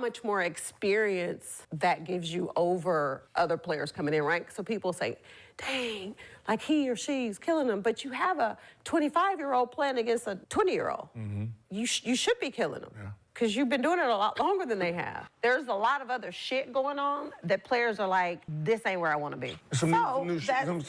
much more experience that gives you over other players coming in, right? So people say, dang, like he or she's killing them. But you have a 25-year-old playing against a 20-year-old. You should be killing them. Because you've been doing it a lot longer than they have. There's a lot of other shit going on that players are like, this ain't where I want to be. Some new shit going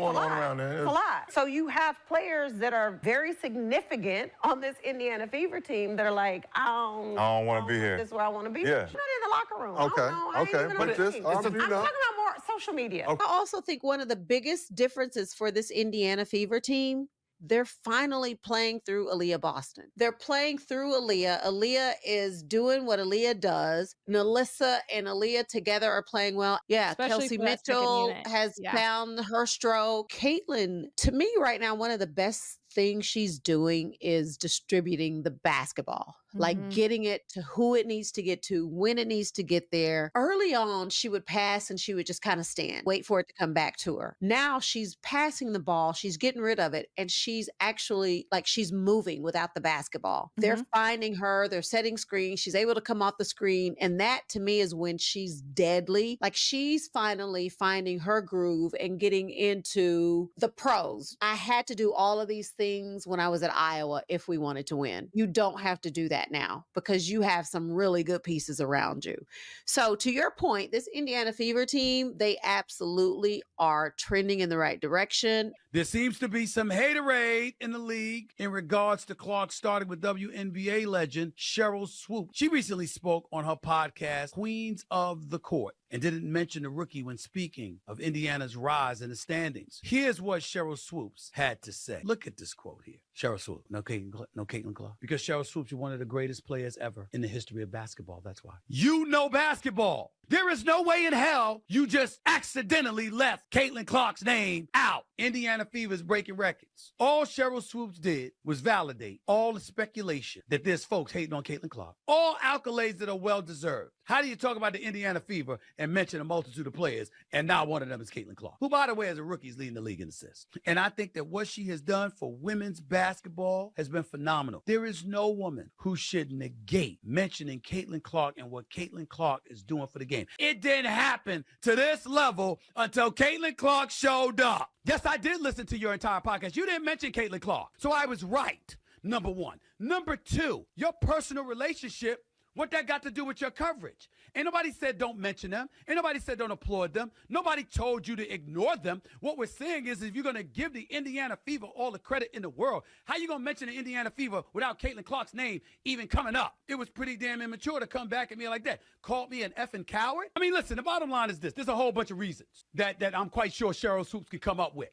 on around there. It's a lot. So you have players that are very significant on this Indiana Fever team that are like, I don't want to be here. This is where I want to be. Yeah. Not in the locker room. Okay. I ain't even on But the team. I'm talking now. about more social media. I also think one of the biggest differences for this Indiana Fever team, they're finally playing through Aaliyah Boston. They're playing through Aaliyah. Aaliyah is doing what Aaliyah does. Nalissa and Aaliyah together are playing well. Yeah, Especially Kelsey for that second Mitchell unit. has Yeah. found her stroke. Caitlin, to me right now, one of the best things she's doing is distributing the basketball. Like getting it to who it needs to get to, when it needs to get there. Early on, she would pass and she would just kind of stand, wait for it to come back to her. Now she's passing the ball, she's getting rid of it, and she's actually like she's moving without the basketball. They're finding her, they're setting screens, she's able to come off the screen. And that to me is when she's deadly. Like she's finally finding her groove and getting into the pros. I had to do all of these things when I was at Iowa if we wanted to win. You don't have to do that now because you have some really good pieces around you. So to your point, this Indiana Fever team, they absolutely are trending in the right direction. There seems to be some haterade in the league in regards to Clark starting with WNBA legend Sheryl Swoopes. She recently spoke on her podcast, Queens of the Court, and didn't mention the rookie when speaking of Indiana's rise in the standings. Here's what Sheryl Swoopes had to say. Look at this quote here. Sheryl Swoopes, no Caitlin Clark. Because Sheryl Swoopes, you're one of the greatest players ever in the history of basketball. That's why. You know basketball. There is no way in hell you just accidentally left Caitlin Clark's name out. Indiana Fever's breaking records. All Sheryl Swoopes did was validate all the speculation that there's folks hating on Caitlin Clark. All accolades that are well-deserved. How do you talk about the Indiana Fever and mention a multitude of players and not one of them is Caitlin Clark, who, by the way, as a rookie is leading the league in assists? And I think that what she has done for women's basketball has been phenomenal. There is no woman who should negate mentioning Caitlin Clark and what Caitlin Clark is doing for the game. It didn't happen to this level until Caitlin Clark showed up. Yes, I did listen to your entire podcast. You didn't mention Caitlin Clark, so I was right, number one. Number two, your personal relationship, what that got to do with your coverage? Ain't nobody said don't mention them. Ain't nobody said don't applaud them. Nobody told you to ignore them. What we're saying is if you're going to give the Indiana Fever all the credit in the world, how you going to mention the Indiana Fever without Caitlin Clark's name even coming up? It was pretty damn immature to come back at me like that. Called me an effing coward? I mean, listen, the bottom line is this. There's a whole bunch of reasons that I'm quite sure Sheryl Swoopes could come up with.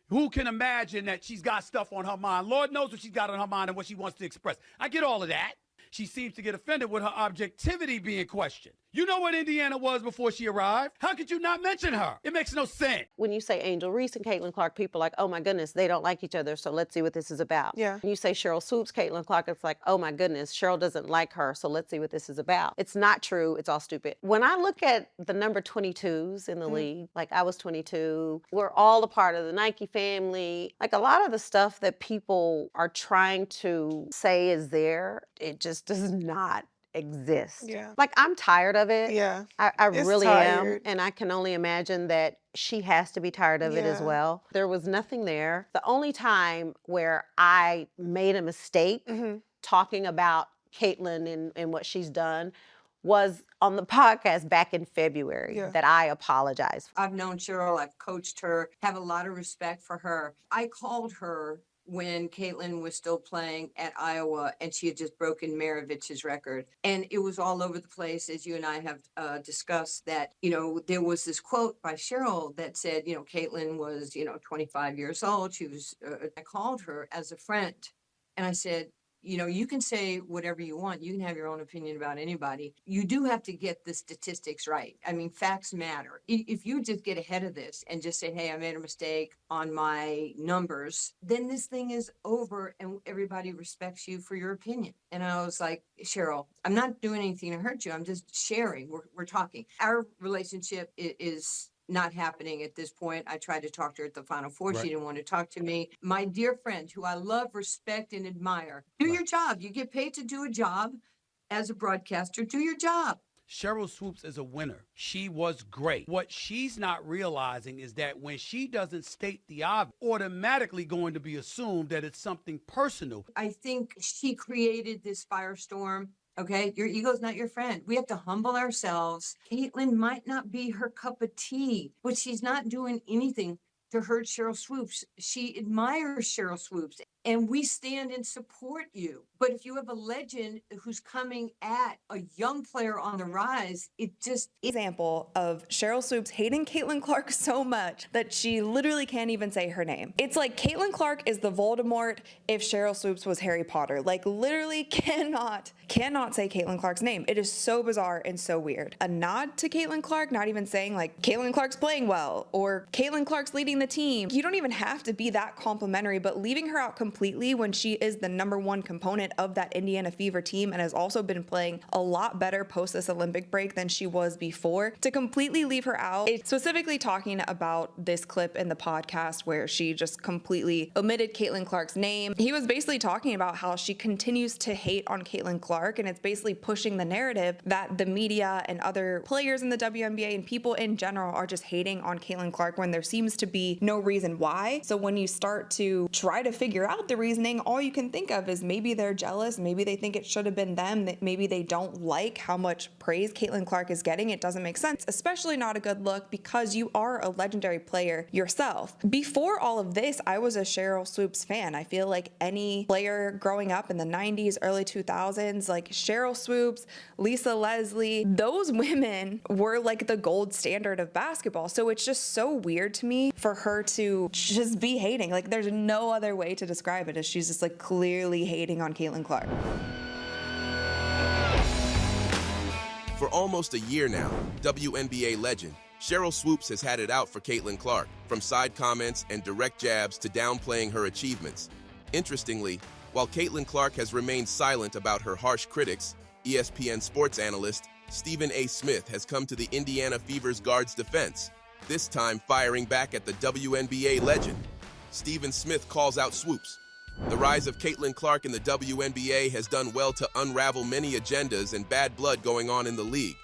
Who can imagine that she's got stuff on her mind? Lord knows what she's got on her mind and what she wants to express. I get all of that. She seems to get offended with her objectivity being questioned. You know what Indiana was before she arrived? How could you not mention her? It makes no sense. When you say Angel Reese and Caitlin Clark, people are like, oh my goodness, they don't like each other, so let's see what this is about. Yeah. When you say Sheryl Swoopes, Caitlin Clark, it's like, oh my goodness, Sheryl doesn't like her, so let's see what this is about. It's not true. It's all stupid. When I look at the number 22s in the league, like I was 22, we're all a part of the Nike family. Like a lot of the stuff that people are trying to say is there, it just does not exist. Yeah. Like I'm tired of it. Yeah. I It's really am. tired. And I can only imagine that she has to be tired of it as Yeah. well. There was nothing there. The only time where I made a mistake talking about Caitlin and what she's done was on the podcast back in February that I apologized. I've known Sheryl, I've coached her, have a lot of respect for her. I called her when Caitlin was still playing at Iowa and she had just broken Maravich's record. And it was all over the place, as you and I have discussed, that, you know, there was this quote by Sheryl that said, you know, Caitlin was, 25 years old. She was, I called her as a friend and I said, you can say whatever you want. You can have your own opinion about anybody. You do have to get the statistics right. I mean, facts matter. If you just get ahead of this and just say, hey, I made a mistake on my numbers, then this thing is over and everybody respects you for your opinion. And I was like, Sheryl, I'm not doing anything to hurt you. I'm just sharing. We're talking. Our relationship is not happening at this point. I tried to talk to her at the Final Four. Right. She didn't want to talk to me. My dear friend, who I love, respect, and admire, do your job. You get paid to do a job. as a broadcaster, do your job. Sheryl Swoopes is a winner. She was great. What she's not realizing is that when she doesn't state the obvious, automatically going to be assumed that it's something personal. I think she created this firestorm. Okay, your ego's not your friend. We have to humble ourselves. Caitlyn might not be her cup of tea, but she's not doing anything to hurt Sheryl Swoopes. She admires Sheryl Swoopes, and we stand and support you. But if you have a legend who's coming at a young player on the rise, it just... Example of Sheryl Swoopes hating Caitlin Clark so much that she literally can't even say her name. It's like Caitlin Clark is the Voldemort if Sheryl Swoopes was Harry Potter. Like, literally cannot say Caitlin Clark's name. It is so bizarre and so weird. A nod to Caitlin Clark, not even saying like Caitlin Clark's playing well or Caitlin Clark's leading the team. You don't even have to be that complimentary, but leaving her out completely when she is the #1 component of that Indiana Fever team and has also been playing a lot better post this Olympic break than she was before, to completely leave her out. It's specifically talking about this clip in the podcast where she just completely omitted Caitlin Clark's name. He was basically talking about how she continues to hate on Caitlin Clark, and it's basically pushing the narrative that the media and other players in the WNBA and people in general are just hating on Caitlin Clark when there seems to be no reason why. So when you start to try to figure out the reasoning, all you can think of is maybe they're jealous, maybe they think it should have been them, that maybe they don't like how much praise Caitlin Clark is getting. It doesn't make sense, especially not a good look because you are a legendary player yourself. Before all of this, I was a Sheryl Swoopes fan. I feel like any player growing up in the 90s, early 2000s, like Sheryl Swoopes, Lisa Leslie, those women were like the gold standard of basketball. So it's just so weird to me for her to just be hating. Like, there's no other way to describe it as she's just like clearly hating on Caitlin Clark. For almost a year now, WNBA legend Sheryl Swoopes has had it out for Caitlin Clark, from side comments and direct jabs to downplaying her achievements. Interestingly, while Caitlin Clark has remained silent about her harsh critics, ESPN sports analyst Stephen A. Smith has come to the Indiana Fever's guard's defense, this time firing back at the WNBA legend. Stephen Smith calls out Swoopes. The rise of Caitlin Clark in the WNBA has done well to unravel many agendas and bad blood going on in the league.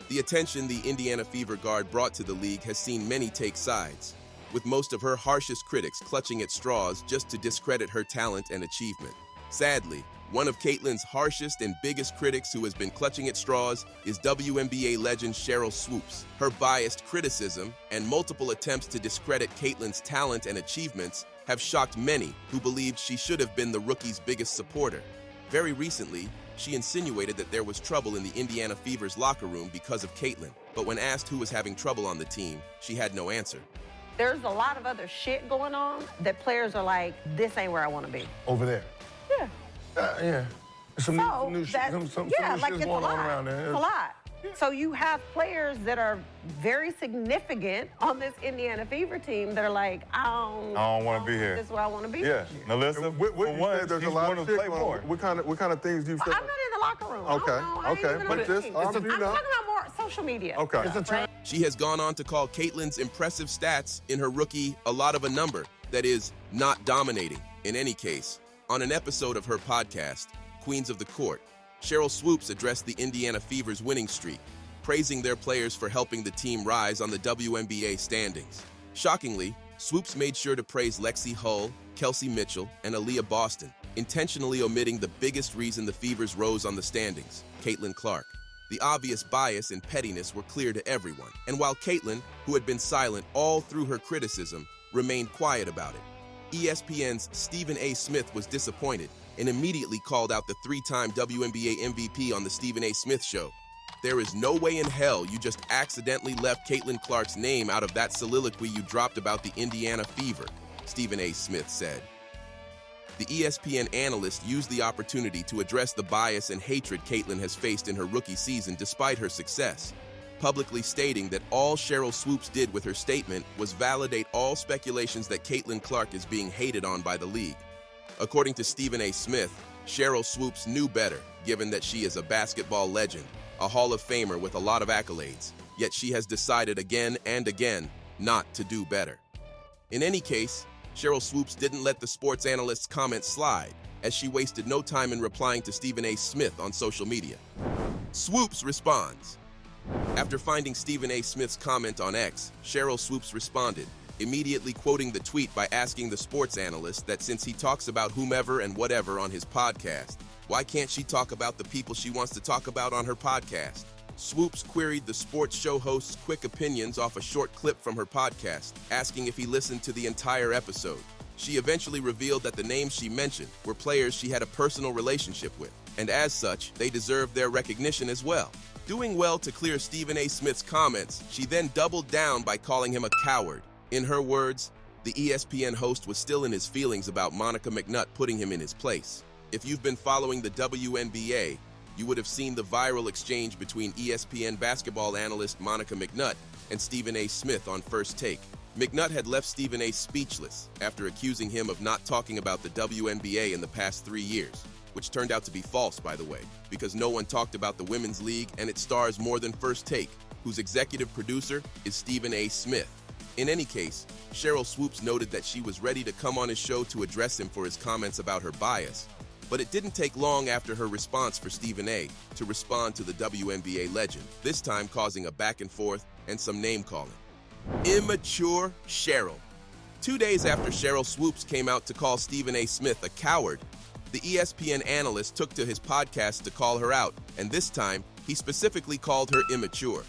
The attention the Indiana Fever guard brought to the league has seen many take sides, with most of her harshest critics clutching at straws just to discredit her talent and achievement. Sadly, one of Caitlin's harshest and biggest critics who has been clutching at straws is WNBA legend Sheryl Swoopes. Her biased criticism and multiple attempts to discredit Caitlin's talent and achievements have shocked many who believed she should have been the rookie's biggest supporter. Very recently, she insinuated that there was trouble in the Indiana Fever's locker room because of Caitlin, but when asked who was having trouble on the team, she had no answer. There's a lot of other shit going on that players are like, this ain't where I want to be. Over there. Yeah. Yeah. Some new shit going on around there. It's a lot. So you have players that are very significant on this Indiana Fever team that are like, I don't want to be here. This is where I want to be. Yeah, Melissa, what you said, there's a lot of shit going on. What kind of things do you feel? I'm not in the locker room. Okay. But just, I'm talking about more social media. Okay. She has gone on to call Caitlin's impressive stats in her rookie a lot of a number, that is, not dominating. In any case, on an episode of her podcast, Queens of the Court, Sheryl Swoopes addressed the Indiana Fever's winning streak, praising their players for helping the team rise on the WNBA standings. Shockingly, Swoopes made sure to praise Lexi Hull, Kelsey Mitchell, and Aaliyah Boston, intentionally omitting the biggest reason the Fevers rose on the standings, Caitlin Clark. The obvious bias and pettiness were clear to everyone, and while Caitlin, who had been silent all through her criticism, remained quiet about it, ESPN's Stephen A. Smith was disappointed and immediately called out the 3-time WNBA MVP on the Stephen A. Smith Show. There is no way in hell you just accidentally left Caitlin Clark's name out of that soliloquy you dropped about the Indiana Fever, Stephen A. Smith said. The ESPN analyst used the opportunity to address the bias and hatred Caitlin has faced in her rookie season despite her success, publicly stating that all Sheryl Swoopes did with her statement was validate all speculations that Caitlin Clark is being hated on by the league. According to Stephen A. Smith, Sheryl Swoopes knew better, given that she is a basketball legend, a Hall of Famer with a lot of accolades, yet she has decided again and again not to do better. In any case, Sheryl Swoopes didn't let the sports analyst's comments slide, as she wasted no time in replying to Stephen A. Smith on social media. Swoopes responds. After finding Stephen A. Smith's comment on X, Sheryl Swoopes responded, immediately quoting the tweet by asking the sports analyst that since he talks about whomever and whatever on his podcast, why can't she talk about the people she wants to talk about on her podcast? Swoopes queried the sports show host's quick opinions off a short clip from her podcast, asking if he listened to the entire episode. She eventually revealed that the names she mentioned were players she had a personal relationship with, and as such, they deserved their recognition as well. Doing well to clear Stephen A. Smith's comments, she then doubled down by calling him a coward. In her words, the ESPN host was still in his feelings about Monica McNutt putting him in his place. If you've been following the WNBA, you would have seen the viral exchange between ESPN basketball analyst Monica McNutt and Stephen A. Smith on First Take. McNutt had left Stephen A. speechless after accusing him of not talking about the WNBA in the past 3 years, which turned out to be false, by the way, because no one talked about the Women's League and its stars more than First Take, whose executive producer is Stephen A. Smith. In any case, Sheryl Swoopes noted that she was ready to come on his show to address him for his comments about her bias, but it didn't take long after her response for Stephen A. to respond to the WNBA legend, this time causing a back and forth and some name-calling. Immature Sheryl. 2 days after Sheryl Swoopes came out to call Stephen A. Smith a coward, the ESPN analyst took to his podcast to call her out, and this time, he specifically called her immature.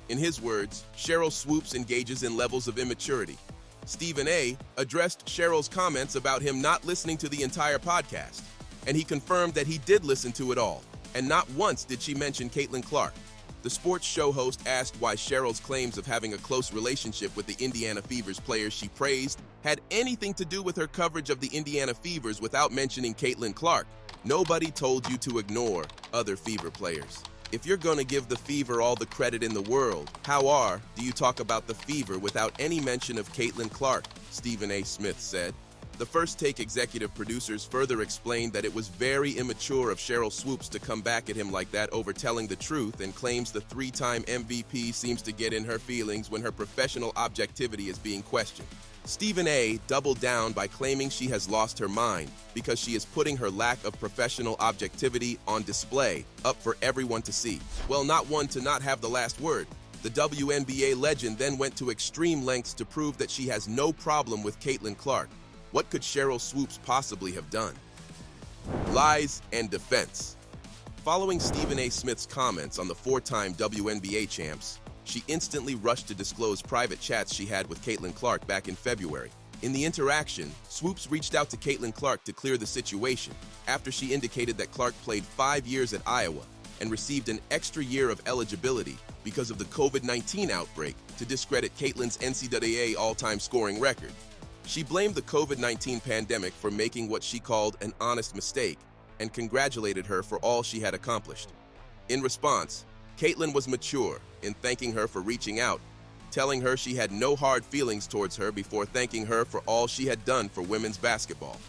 In his words, Sheryl Swoopes engages in levels of immaturity. Stephen A. addressed Sheryl's comments about him not listening to the entire podcast, and he confirmed that he did listen to it all, and not once did she mention Caitlin Clark. The sports show host asked why Sheryl's claims of having a close relationship with the Indiana Fever's players she praised had anything to do with her coverage of the Indiana Fevers without mentioning Caitlin Clark. Nobody told you to ignore other Fever players. If you're going to give the Fever all the credit in the world, how do you talk about the Fever without any mention of Caitlin Clark? Stephen A. Smith said. The First Take executive producers further explained that it was very immature of Sheryl Swoopes to come back at him like that over telling the truth, and claims the 3-time MVP seems to get in her feelings when her professional objectivity is being questioned. Stephen A. doubled down by claiming she has lost her mind because she is putting her lack of professional objectivity on display, up for everyone to see. Well, not one to not have the last word. The WNBA legend then went to extreme lengths to prove that she has no problem with Caitlin Clark. What could Sheryl Swoopes possibly have done? Lies and defense. Following Stephen A. Smith's comments on the 4-time WNBA champs, she instantly rushed to disclose private chats she had with Caitlin Clark back in February. In the interaction, Swoopes reached out to Caitlin Clark to clear the situation after she indicated that Clark played 5 years at Iowa and received an extra year of eligibility because of the COVID-19 outbreak to discredit Caitlin's NCAA all-time scoring record. She blamed the COVID-19 pandemic for making what she called an honest mistake and congratulated her for all she had accomplished. In response, Caitlin was mature in thanking her for reaching out, telling her she had no hard feelings towards her before thanking her for all she had done for women's basketball.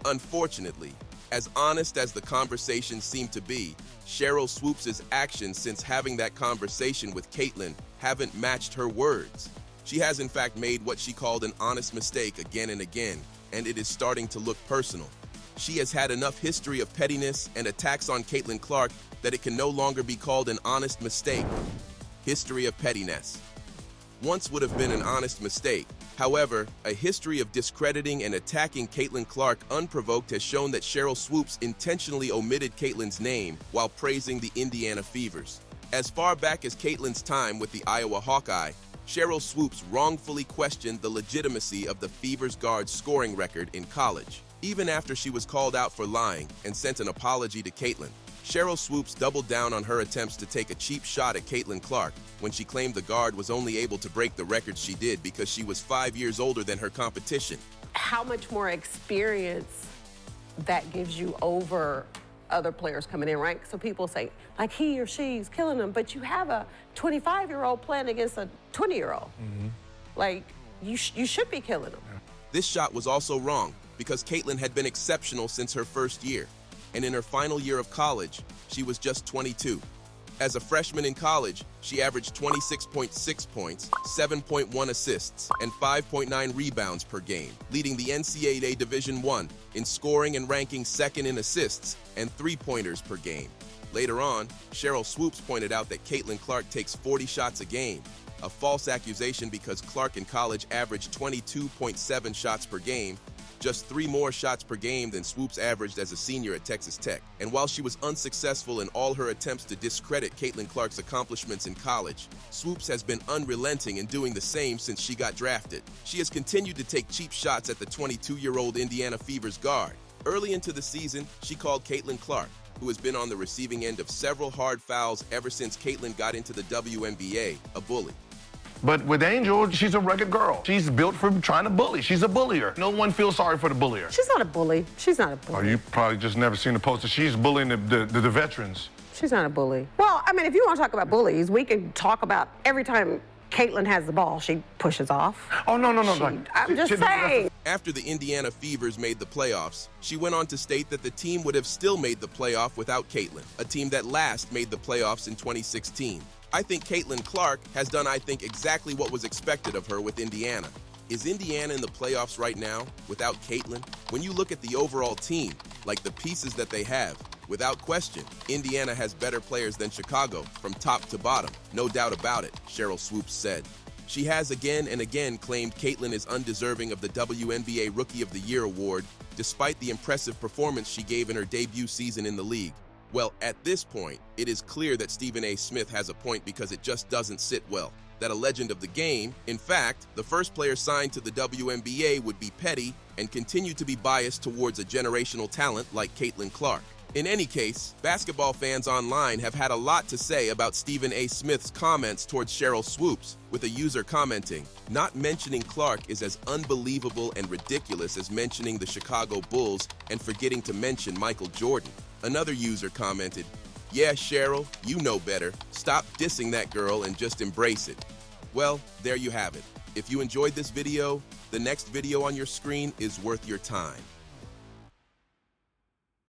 Unfortunately, as honest as the conversation seemed to be, Sheryl Swoopes' actions since having that conversation with Caitlin haven't matched her words. She has in fact made what she called an honest mistake again and again, and it is starting to look personal. She has had enough history of pettiness and attacks on Caitlin Clark that it can no longer be called an honest mistake. History of pettiness. Once would have been an honest mistake. However, a history of discrediting and attacking Caitlin Clark unprovoked has shown that Sheryl Swoopes intentionally omitted Caitlin's name while praising the Indiana Fevers. As far back as Caitlin's time with the Iowa Hawkeye, Sheryl Swoopes wrongfully questioned the legitimacy of the Fever's guard's scoring record in college, even after she was called out for lying and sent an apology to Caitlin. Sheryl Swoopes doubled down on her attempts to take a cheap shot at Caitlin Clark when she claimed the guard was only able to break the record she did because she was 5 years older than her competition. How much more experience that gives you over other players coming in, right? So people say, like, he or she's killing them, but you have a 25-year-old playing against a 20-year-old. Mm-hmm. Like, you should be killing them. This shot was also wrong because Caitlin had been exceptional since her first year, and in her final year of college, she was just 22. As a freshman in college, she averaged 26.6 points, 7.1 assists, and 5.9 rebounds per game, leading the NCAA Division I in scoring and ranking second in assists and three-pointers per game. Later on, Sheryl Swoopes pointed out that Caitlin Clark takes 40 shots a game, a false accusation because Clark in college averaged 22.7 shots per game, just 3 more shots per game than Swoopes averaged as a senior at Texas Tech. And while she was unsuccessful in all her attempts to discredit Caitlin Clark's accomplishments in college, Swoopes has been unrelenting in doing the same since she got drafted. She has continued to take cheap shots at the 22-year-old Indiana Fever's guard. Early into the season, she called Caitlin Clark, who has been on the receiving end of several hard fouls ever since Caitlin got into the WNBA, a bully. But with Angel, she's a rugged girl. She's built for trying to bully. She's a bullier. No one feels sorry for the bullier. She's not a bully. She's not a bully. Oh, you probably just never seen the poster. She's bullying the veterans. She's not a bully. Well, I mean, if you want to talk about bullies, we can talk about every time Caitlin has the ball, she pushes off. Oh, no. I'm just saying. After the Indiana Fevers made the playoffs, she went on to state that the team would have still made the playoff without Caitlin, a team that last made the playoffs in 2016. I think Caitlin Clark has done, exactly what was expected of her with Indiana. Is Indiana in the playoffs right now without Caitlin? When you look at the overall team, like the pieces that they have, without question, Indiana has better players than Chicago from top to bottom. No doubt about it, Sheryl Swoopes said. She has again and again claimed Caitlin is undeserving of the WNBA Rookie of the Year award, despite the impressive performance she gave in her debut season in the league. Well, at this point, it is clear that Stephen A. Smith has a point because it just doesn't sit well. That a legend of the game, in fact, the first player signed to the WNBA would be petty and continue to be biased towards a generational talent like Caitlin Clark. In any case, basketball fans online have had a lot to say about Stephen A. Smith's comments towards Sheryl Swoopes, with a user commenting, "Not mentioning Clark is as unbelievable and ridiculous as mentioning the Chicago Bulls and forgetting to mention Michael Jordan." Another user commented, "Yeah, Sheryl, you know better. Stop dissing that girl and just embrace it." Well, there you have it. If you enjoyed this video, the next video on your screen is worth your time.